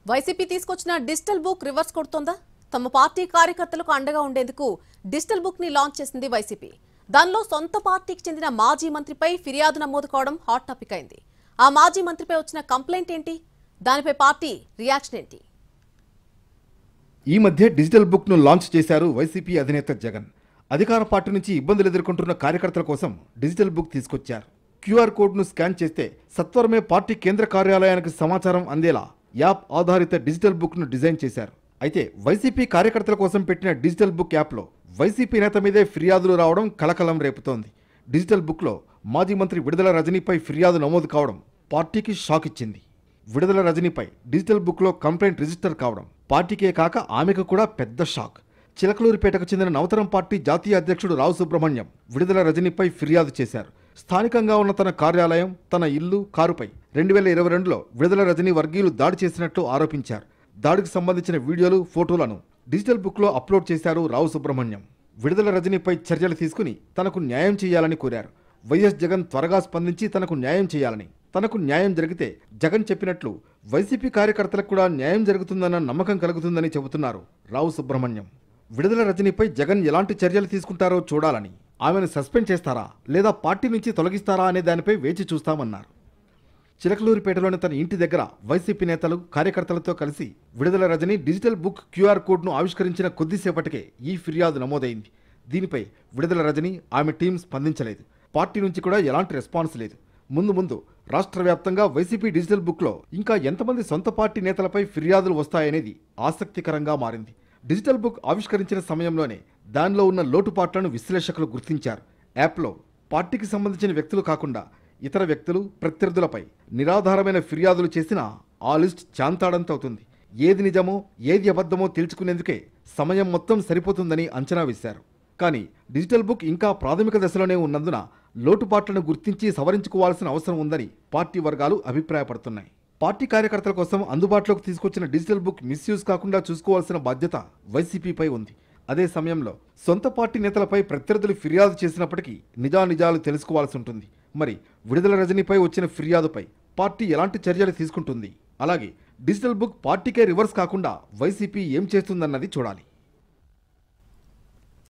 YCP తీసుకొచ్చిన digital book reverse కొడుతోందా? తమ party కార్యకర్తలకు అండగా ఉండేందుకు డిజిటల్ బుక్ ని లాంచ్ చేసింది వైసీపీ. దానిలో సొంత పార్టీకి చెందిన మాజీ మంత్రిపై ఫిర్యాదు నమోదు కావడం హాట్ టాపిక్ అయింది. ఆ మాజీ మంత్రిపై వచ్చిన కంప్లైంట్ ఏంటి? దానిపై పార్టీ రియాక్షన్ ఏంటి? ఈ మధ్య డిజిటల్ బుక్ ను లాంచ్ చేశారు వైసీపీ అధినేత జగన్. అధికార పార్టీ నుంచి ఇబ్బందులు ఎదుర్కొంటున్న కార్యకర్తల కోసం డిజిటల్ బుక్ తీసుకొచ్చారు. క్యూఆర్ కోడ్ ను స్కాన్ చేస్తే సత్వరమే పార్టీ కేంద్ర కార్యాలయానికి సమాచారం అందేలా యాప్ ఆధారిత డిజిటల్ బుక్ ను డిజైన్ చేశారు. అయితే వైసీపీ కార్యకర్తల కోసం పెట్టిన డిజిటల్ బుక్ యాప్లో వైసీపీ నేత మీదే ఫిర్యాదులు రావడం కలకలం రేపుతోంది. డిజిటల్ బుక్లో మాజీ మంత్రి విడుదల రజనీపై ఫిర్యాదు నమోదు కావడం పార్టీకి షాక్ ఇచ్చింది. విడుదల రజనీపై డిజిటల్ బుక్లో కంప్లైంట్ రిజిస్టర్ కావడం పార్టీకే కాక ఆమెకు కూడా పెద్ద షాక్. చిలకలూరిపేటకు చెందిన నవతరం పార్టీ జాతీయ అధ్యక్షుడు రావు సుబ్రహ్మణ్యం విడుదల రజనీపై ఫిర్యాదు చేశారు. స్థానికంగా ఉన్న తన కార్యాలయం, తన ఇల్లు, కారుపై 2022లో విడుదల రజనీ వర్గీయులు దాడి చేసినట్లు ఆరోపించారు. దాడికి సంబంధించిన వీడియోలు, ఫోటోలను డిజిటల్ బుక్లో అప్లోడ్ చేశారు రావు సుబ్రహ్మణ్యం. విడుదల రజనీపై చర్యలు తీసుకుని తనకు న్యాయం చేయాలని కోరారు. వైఎస్ జగన్ త్వరగా స్పందించి తనకు న్యాయం చేయాలని, తనకు న్యాయం జరిగితే జగన్ చెప్పినట్లు వైసీపీ కార్యకర్తలకు కూడా న్యాయం జరుగుతుందన్న నమ్మకం కలుగుతుందని చెబుతున్నారు రావు సుబ్రహ్మణ్యం. విడుదల రజనీపై జగన్ ఎలాంటి చర్యలు తీసుకుంటారో చూడాలని, ఆమెను సస్పెండ్ చేస్తారా లేదా పార్టీ నుంచి తొలగిస్తారా అనే దానిపై వేచి చూస్తామన్నారు. చిలకలూరిపేటలోని తన ఇంటి దగ్గర వైసీపీ నేతలు, కార్యకర్తలతో కలిసి విడుదల రజనీ డిజిటల్ బుక్ క్యూఆర్ కోడ్ను ఆవిష్కరించిన కొద్దిసేపటికే ఈ ఫిర్యాదు నమోదైంది. దీనిపై విడుదల రజనీ, ఆమె టీం స్పందించలేదు. పార్టీ నుంచి కూడా ఎలాంటి రెస్పాన్స్ లేదు. ముందు రాష్ట్ర వ్యాప్తంగా వైసీపీ డిజిటల్ బుక్లో ఇంకా ఎంతమంది సొంత పార్టీ నేతలపై ఫిర్యాదులు వస్తాయనేది ఆసక్తికరంగా మారింది. డిజిటల్ బుక్ ఆవిష్కరించిన సమయంలోనే దానిలో ఉన్న లోటుపాట్లను విశ్లేషకులు గుర్తించారు. యాప్లో పార్టీకి సంబంధించిన వ్యక్తులు కాకుండా ఇతర వ్యక్తులు, ప్రత్యర్థులపై నిరాధారమైన ఫిర్యాదులు చేసినా ఆ లిస్ట్ చాంతాడంతవుతుంది. ఏది నిజమో ఏది అబద్ధమో తేల్చుకునేందుకే సమయం మొత్తం సరిపోతుందని అంచనా వేశారు. కానీ డిజిటల్ బుక్ ఇంకా ప్రాథమిక దశలోనే ఉన్నందున లోటుపాట్లను గుర్తించి సవరించుకోవాల్సిన అవసరం ఉందని పార్టీ వర్గాలు అభిప్రాయపడుతున్నాయి. పార్టీ కార్యకర్తల కోసం అందుబాటులోకి తీసుకొచ్చిన డిజిటల్ బుక్ మిస్యూజ్ కాకుండా చూసుకోవాల్సిన బాధ్యత వైసీపీపై ఉంది. అదే సమయంలో సొంత పార్టీ నేతలపై ప్రత్యర్థులు ఫిర్యాదు చేసినప్పటికీ నిజానిజాలు తెలుసుకోవాల్సి ఉంటుంది. మరి విడుదల రజనీపై వచ్చిన ఫిర్యాదుపై పార్టీ ఎలాంటి చర్యలు తీసుకుంటుంది? అలాగే డిజిటల్ బుక్ పార్టీకే రివర్స్ కాకుండా వైసీపీ ఏం చేస్తుందన్నది చూడాలి.